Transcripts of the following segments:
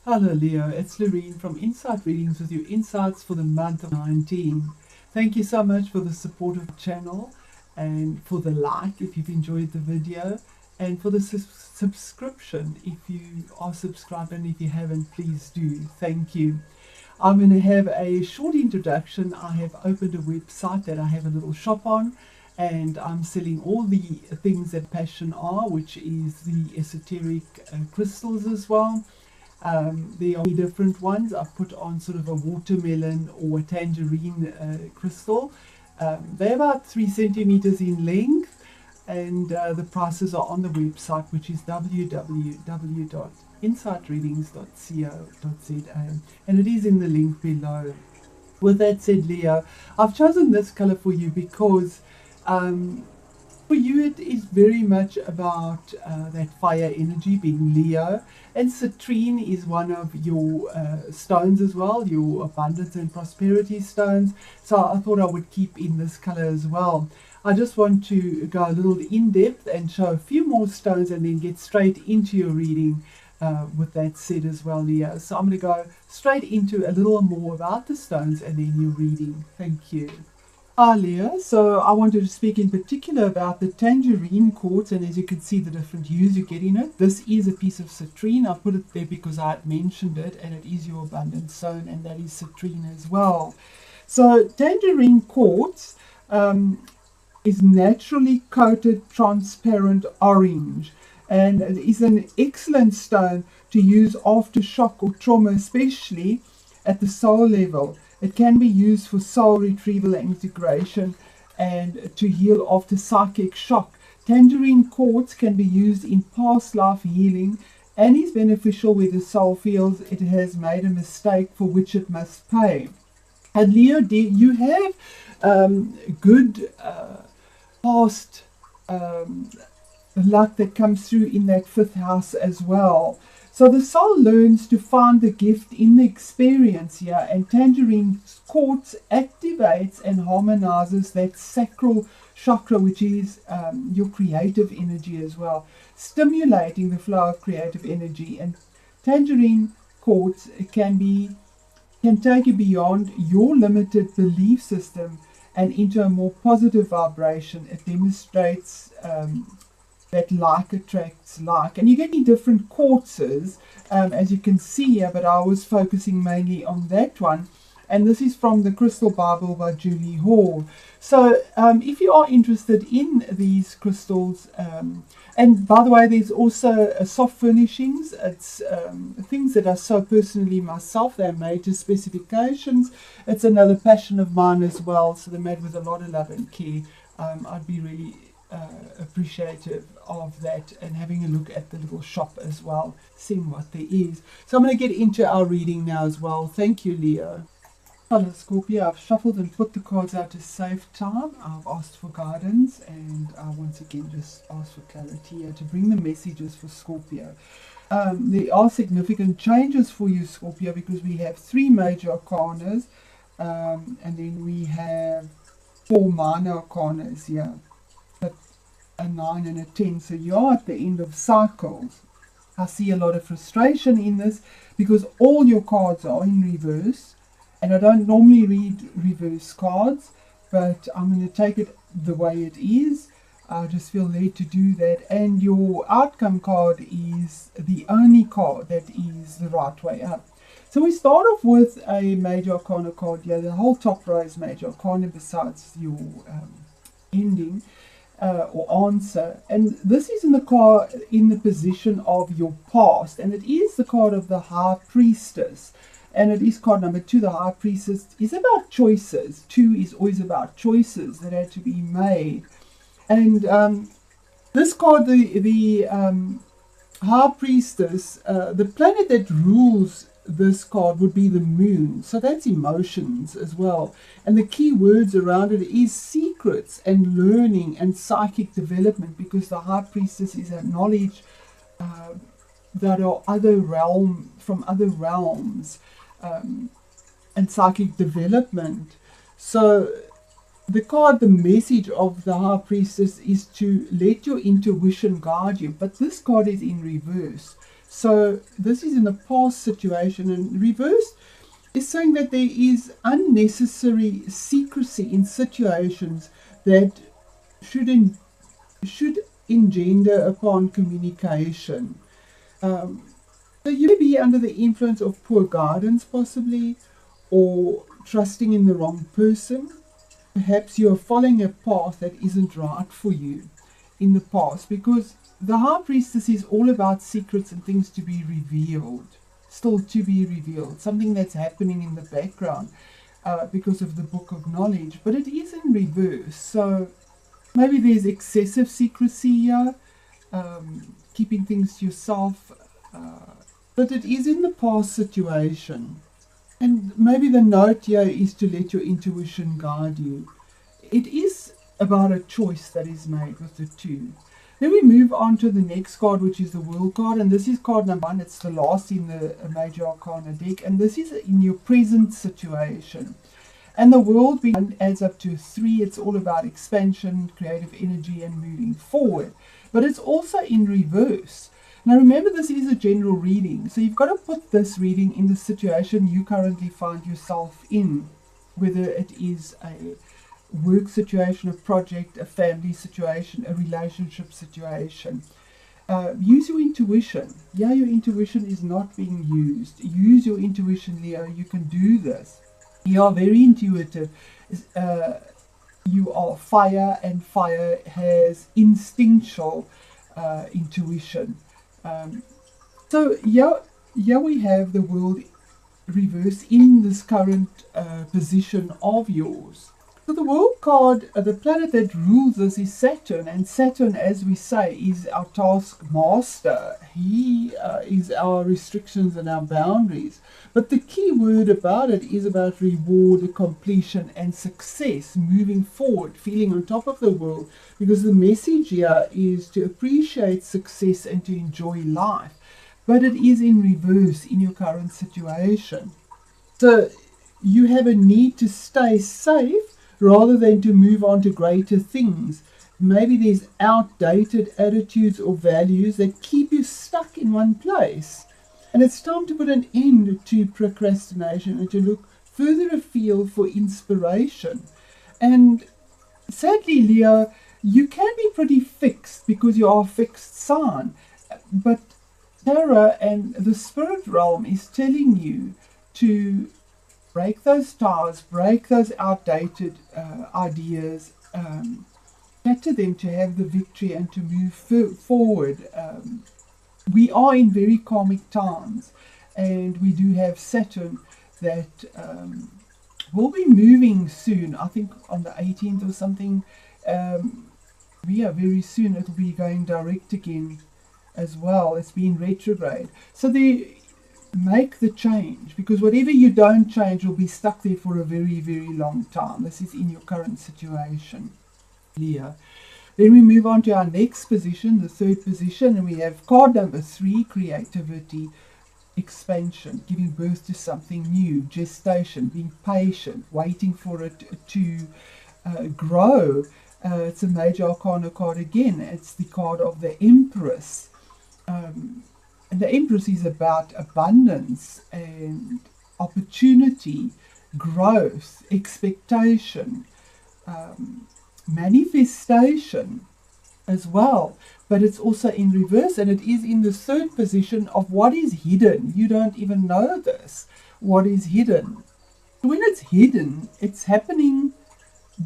Hello Leo, it's Lorene from Insight Readings with your insights for the month of 19. Thank you so much for the support of the channel and for the like if you've enjoyed the video, and for the subscription if you are subscribed, and if you haven't, please do. Thank you. I'm going to have a short introduction. I have opened a website that I have a little shop on, and I'm selling all the things that passion are, which is the esoteric crystals as well. There are different ones. I've put on sort of a watermelon or a tangerine crystal. They're about 3 centimeters in length, and the prices are on the website, which is www.insightreadings.co.za, and it is in the link below. With that said, Leo, I've chosen this color for you because for you it is very much about that fire energy, being Leo, and citrine is one of your stones as well, your abundance and prosperity stones, so I thought I would keep in this color as well. I just want to go a little in depth and show a few more stones and then get straight into your reading with that said as well, Leo. So I'm going to go straight into a little more about the stones and then your reading. Thank you. Leo, so I wanted to speak in particular about the tangerine quartz, and as you can see the different hues you get in it. This is a piece of citrine. I put it there because I had mentioned it, and it is your abundance stone, and that is citrine as well. So tangerine quartz is naturally coated transparent orange, and it is an excellent stone to use after shock or trauma, especially at the soul level. It can be used for soul retrieval and integration, and to heal after psychic shock. Tangerine quartz can be used in past life healing and is beneficial where the soul feels it has made a mistake for which it must pay. And Leo, you have good past luck that comes through in that 5th house as well. So the soul learns to find the gift in the experience here, and tangerine quartz activates and harmonizes that sacral chakra, which is your creative energy as well, stimulating the flow of creative energy. And tangerine quartz can take you beyond your limited belief system and into a more positive vibration. It demonstrates that like attracts like, and you get different quartzes as you can see here, but I was focusing mainly on that one, and this is from the Crystal Bible by Julie Hall. So if you are interested in these crystals, and by the way, there's also soft furnishings. It's things that are so personally myself, they're made to specifications. It's another passion of mine as well, so they're made with a lot of love and care. I'd be really appreciative of that, and having a look at the little shop as well, seeing what there is. So I'm going to get into our reading now as well. Thank you, Leo. Hello Scorpio, I've shuffled and put the cards out to save time. I've asked for guidance, and I once again just asked for clarity here to bring the messages for Scorpio. There are significant changes for you, Scorpio, because we have 3 major arcanas, and then we have 4 minor arcanas here. A 9 and a 10, so you're at the end of cycles. I see a lot of frustration in this because all your cards are in reverse, and I don't normally read reverse cards, but I'm going to take it the way it is. I just feel led to do that, and your outcome card is the only card that is the right way up. So we start off with a major arcana card here. The whole top row is major arcana besides your ending or answer, and this is in the card in the position of your past, and it is the card of the High Priestess, and it is card number 2. The High Priestess is about choices. 2 is always about choices that had to be made, and this card, the High Priestess, the planet that rules this card would be the moon, so that's emotions as well, and the key words around it is secrets and learning and psychic development, because the High Priestess is a knowledge that are from other realms, and psychic development. So the message of the High Priestess is to let your intuition guide you, but this card is in reverse. So this is in the past situation, and reversed is saying that there is unnecessary secrecy in situations that should should engender upon communication. So you may be under the influence of poor guidance, possibly, or trusting in the wrong person. Perhaps you are following a path that isn't right for you in the past, because the High Priestess is all about secrets and things to be revealed, still to be revealed, something that's happening in the background because of the Book of Knowledge, but it is in reverse. So maybe there's excessive secrecy here, keeping things to yourself, but it is in the past situation. And maybe the note here is to let your intuition guide you. It is about a choice that is made with the two. Then we move on to the next card, which is the World card, and this is card number 1. It's the last in the Major Arcana deck, and this is in your present situation. And the World being adds up to 3. It's all about expansion, creative energy, and moving forward. But it's also in reverse. Now remember, this is a general reading, so you've got to put this reading in the situation you currently find yourself in, whether it is a work situation, a project, a family situation, a relationship situation. Use your intuition. Yeah, your intuition is not being used. Use your intuition, Leo. You can do this. You are very intuitive. You are fire, and fire has instinctual intuition. So here we have the World reverse in this current position of yours. So the World card, the planet that rules this is Saturn, and Saturn, as we say, is our taskmaster. He is our restrictions and our boundaries. But the key word about it is about reward, completion, and success, moving forward, feeling on top of the world, because the message here is to appreciate success and to enjoy life. But it is in reverse in your current situation. So you have a need to stay safe rather than to move on to greater things. Maybe there's outdated attitudes or values that keep you stuck in one place. And it's time to put an end to procrastination and to look further afield for inspiration. And sadly, Leo, you can be pretty fixed because you are a fixed sign. But Tarot and the spirit realm is telling you to break those ties, break those outdated ideas, get to them to have the victory and to move forward. We are in very karmic times, and we do have Saturn that will be moving soon. I think on the 18th or something. Very soon it will be going direct again as well. It's been retrograde. So make the change, because whatever you don't change will be stuck there for a very, very long time. This is in your current situation, Leo. Then we move on to our next position, the third position, and we have card number 3, creativity, expansion, giving birth to something new, gestation, being patient, waiting for it to grow. It's a Major Arcana card again. It's the card of the Empress. And the Empress is about abundance and opportunity, growth, expectation, manifestation as well. But it's also in reverse, and it is in the third position of what is hidden. You don't even know this, what is hidden. When it's hidden, it's happening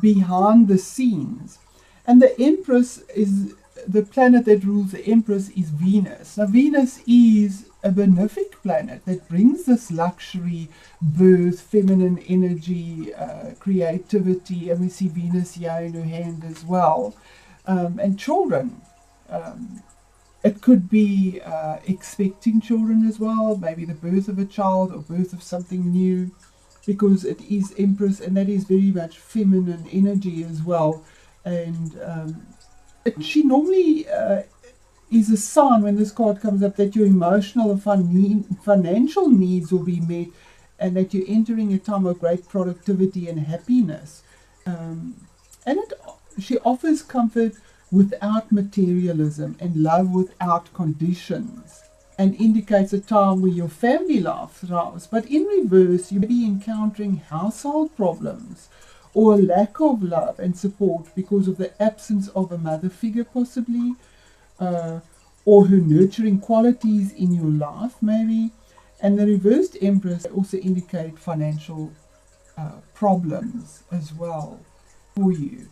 behind the scenes. And the Empress is the planet that rules the Empress is Venus. Now Venus is a benefic planet that brings this luxury, birth, feminine energy, creativity, and we see Venus here in her hand as well, and children. It could be expecting children as well, maybe the birth of a child or birth of something new, because it is Empress, and that is very much feminine energy as well. And she normally is a sign, when this card comes up, that your emotional and financial needs will be met, and that you're entering a time of great productivity and happiness. She offers comfort without materialism and love without conditions. and indicates a time where your family life thrives. But in reverse, you may be encountering household problems or a lack of love and support because of the absence of a mother figure, possibly, or her nurturing qualities in your life, maybe. And the reversed Empress also indicate financial problems as well for you.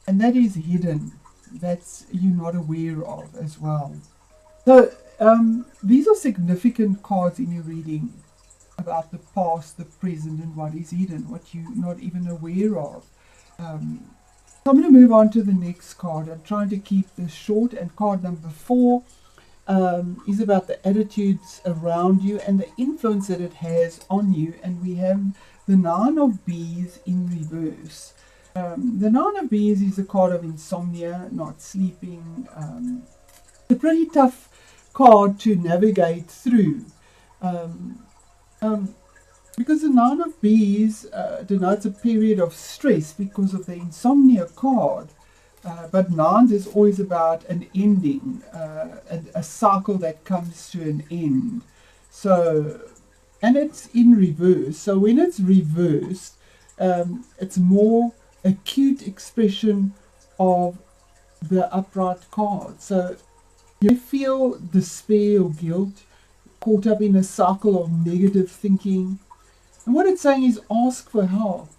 And that is hidden. That's you're not aware of as well. So these are significant cards in your reading about the past, the present, and what is hidden, what you're not even aware of. So I'm going to move on to the next card. I'm trying to keep this short, and card number 4 is about the attitudes around you and the influence that it has on you. And we have the Nine of Bees in reverse. The Nine of Bees is a card of insomnia, not sleeping. It's a pretty tough card to navigate through. Because the Nine of Bees denotes a period of stress because of the insomnia card. But nines is always about an ending, a cycle that comes to an end. So, and it's in reverse. So when it's reversed, it's more acute expression of the upright card. So you feel despair or guilt, caught up in a cycle of negative thinking. And what it's saying is ask for help,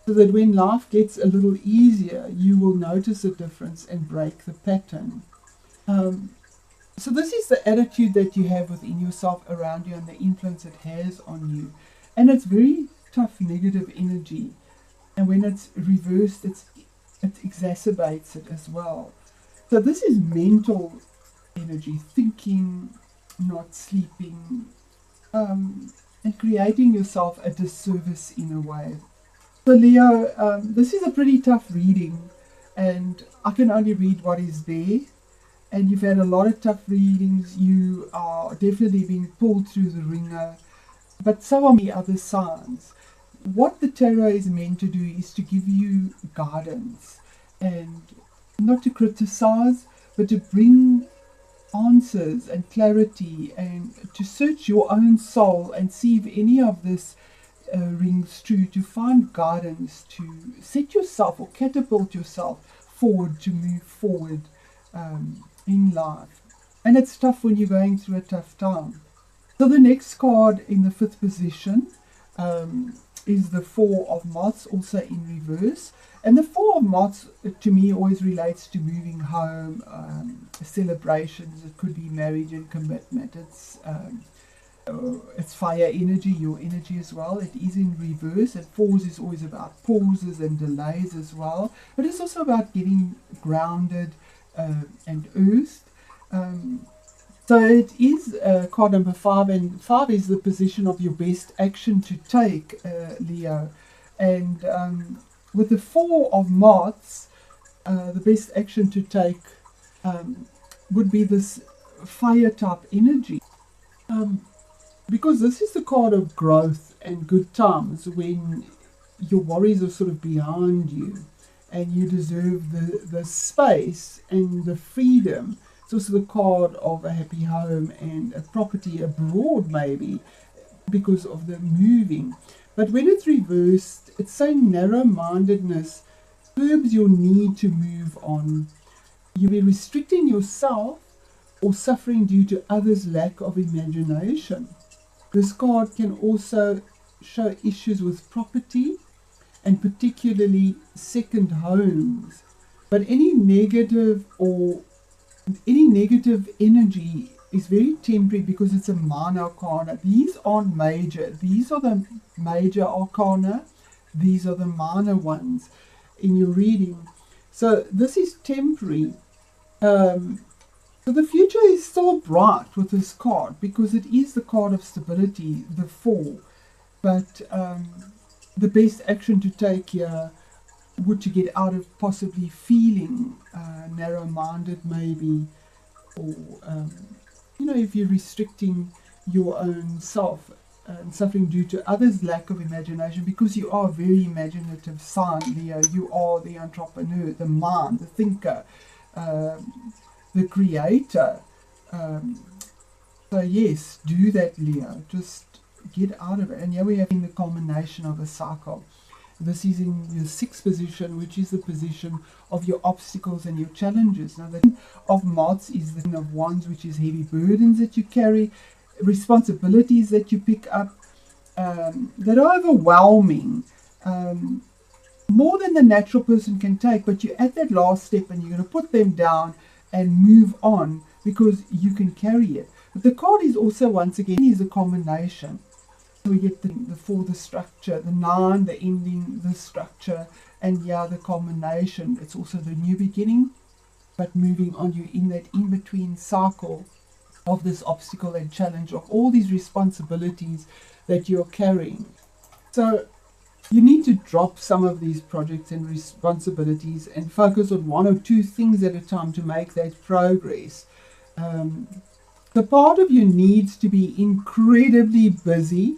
so that when life gets a little easier, you will notice a difference and break the pattern. So this is the attitude that you have within yourself, around you, and the influence it has on you. And it's very tough negative energy. And when it's reversed, it exacerbates it as well. So this is mental energy, thinking, not sleeping, and creating yourself a disservice in a way. So Leo, this is a pretty tough reading, and I can only read what is there. And you've had a lot of tough readings. You are definitely being pulled through the ringer, but so are many other signs. What the tarot is meant to do is to give you guidance, and not to criticize, but to bring answers and clarity, and to search your own soul and see if any of this rings true, to find guidance, to set yourself or catapult yourself forward, to move forward in life. And it's tough when you're going through a tough time. So the next card in the 5th position is the Four of Moths, also in reverse. And the Four of Moths, to me, always relates to moving home, celebrations. It could be marriage and commitment. It's fire energy, your energy as well. It is in reverse. And fours is always about pauses and delays as well. But it's also about getting grounded and earthed. So it is card number 5, and 5 is the position of your best action to take, Leo. And with the Four of Moths, the best action to take would be this fire type energy. Because this is the card of growth and good times, when your worries are sort of behind you and you deserve the space and the freedom. It's also the card of a happy home and a property abroad, maybe, because of the moving. But when it's reversed, it's saying narrow-mindedness curbs your need to move on. You'll be restricting yourself or suffering due to others' lack of imagination. This card can also show issues with property, and particularly second homes. But any negative energy is very temporary, because it's a minor arcana. These aren't major. These are the major arcana. These are the minor ones in your reading. So this is temporary. So the future is still bright with this card, because it is the card of stability, the Four. But the best action to take here would to get out of possibly feeling narrow-minded, maybe, or if you're restricting your own self and suffering due to others' lack of imagination, because you are a very imaginative sign, Leo. You are the entrepreneur, the mind, the thinker, the creator. So yes, do that, Leo. Just get out of it. And here we have in the culmination of a cycle. This is in your sixth position, which is the position of your obstacles and your challenges. Now, the Ten of Moths is the Ten of Wands, which is heavy burdens that you carry, responsibilities that you pick up, that are overwhelming, more than the natural person can take. But you're at that last step and you're going to put them down and move on because you can carry it. But the card is also, once again, is a combination. We get the 4, the structure, the 9, the ending, the structure, and yeah, the culmination. It's also the new beginning, but moving on, you're in that in-between cycle of this obstacle and challenge of all these responsibilities that you're carrying. So you need to drop some of these projects and responsibilities and focus on 1 or 2 things at a time to make that progress. The part of you needs to be incredibly busy,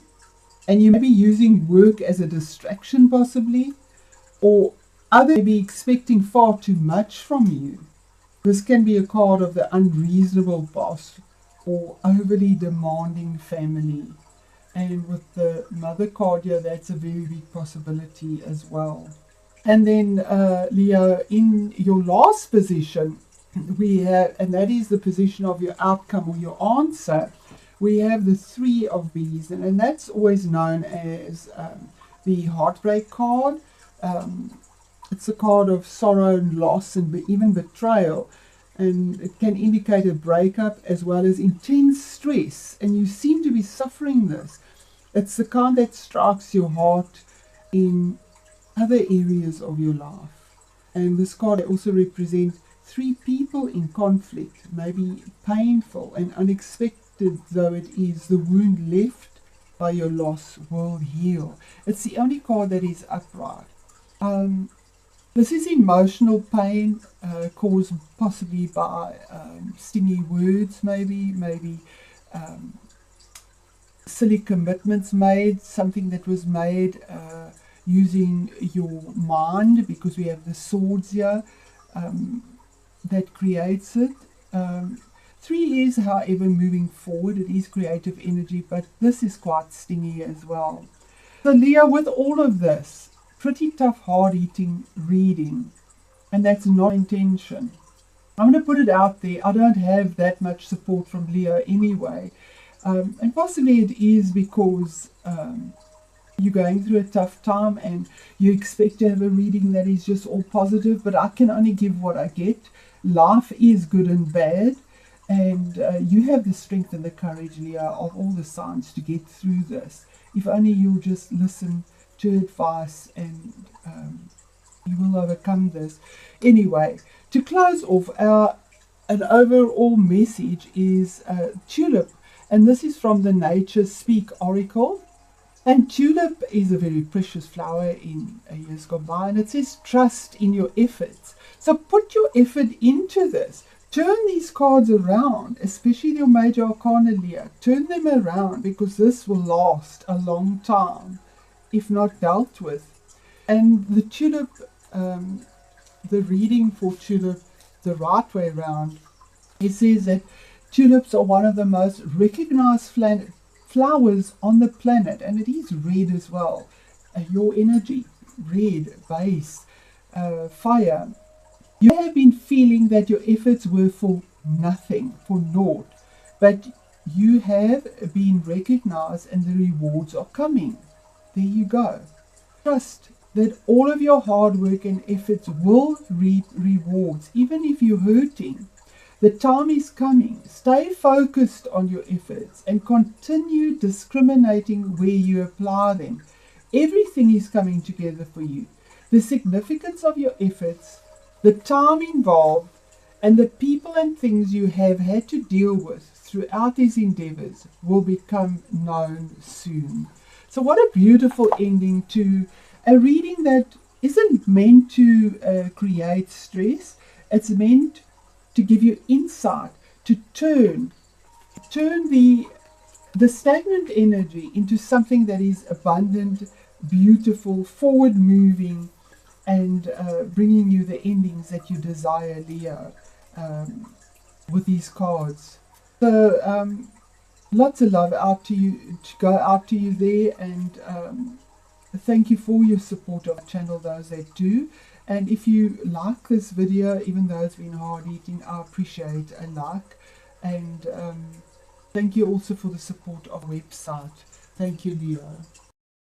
and you may be using work as a distraction possibly, or others may be expecting far too much from you. This can be a card of the unreasonable boss or overly demanding family. And with the Mother card here, that's a very big possibility as well. And then Leo, in your last position, we have, and that is the position of your outcome or your answer, we have the 3 of Bees, and that's always known as the heartbreak card. It's a card of sorrow and loss and even betrayal, and it can indicate a breakup as well as intense stress, and you seem to be suffering this. It's the kind that strikes your heart in other areas of your life. And this card also represents 3 people in conflict, maybe painful and unexpected though it is. The wound left by your loss will heal. It's the only card that is upright. This is emotional pain caused possibly by stingy words, maybe silly commitments made, something that was made using your mind, because we have the swords here. That creates it. 3 is, however, moving forward. It is creative energy, but this is quite stingy as well. So Leo, with all of this, pretty tough, hard-hitting reading, and that's not intention. I'm going to put it out there. I don't have that much support from Leo anyway, and possibly it is because you're going through a tough time and you expect to have a reading that is just all positive, but I can only give what I get. Life is good and bad, and you have the strength and the courage, Leo, of all the signs to get through this. If only you'll just listen to advice, and you will overcome this. Anyway, to close off, an overall message is Tulip, and this is from the Nature Speak Oracle. And tulip is a very precious flower in years gone by, and it says trust in your efforts. So put your effort into this. Turn these cards around, especially your major arcana, Leo. Turn them around, because this will last a long time if not dealt with. And the tulip, the reading for tulip the right way around, it says that tulips are one of the most recognized flowers on the planet, and it is red as well. Your energy, red, base, fire. You have been feeling that your efforts were for nothing, for naught, but you have been recognized and the rewards are coming. There you go. Trust that all of your hard work and efforts will reap rewards, even if you're hurting. The time is coming. Stay focused on your efforts and continue discriminating where you apply them. Everything is coming together for you. The significance of your efforts, the time involved, and the people and things you have had to deal with throughout these endeavors will become known soon. So what a beautiful ending to a reading that isn't meant to create stress. It's meant to give you insight, to turn the stagnant energy into something that is abundant, beautiful, forward-moving, and bringing you the endings that you desire, Leo, with these cards. So Lots of love out to you, to go out to you there, and thank you for your support of the channel, those that do. And if you like this video, even though it's been hard eating, I appreciate a like. And thank you also for the support of the website. Thank you, Leo.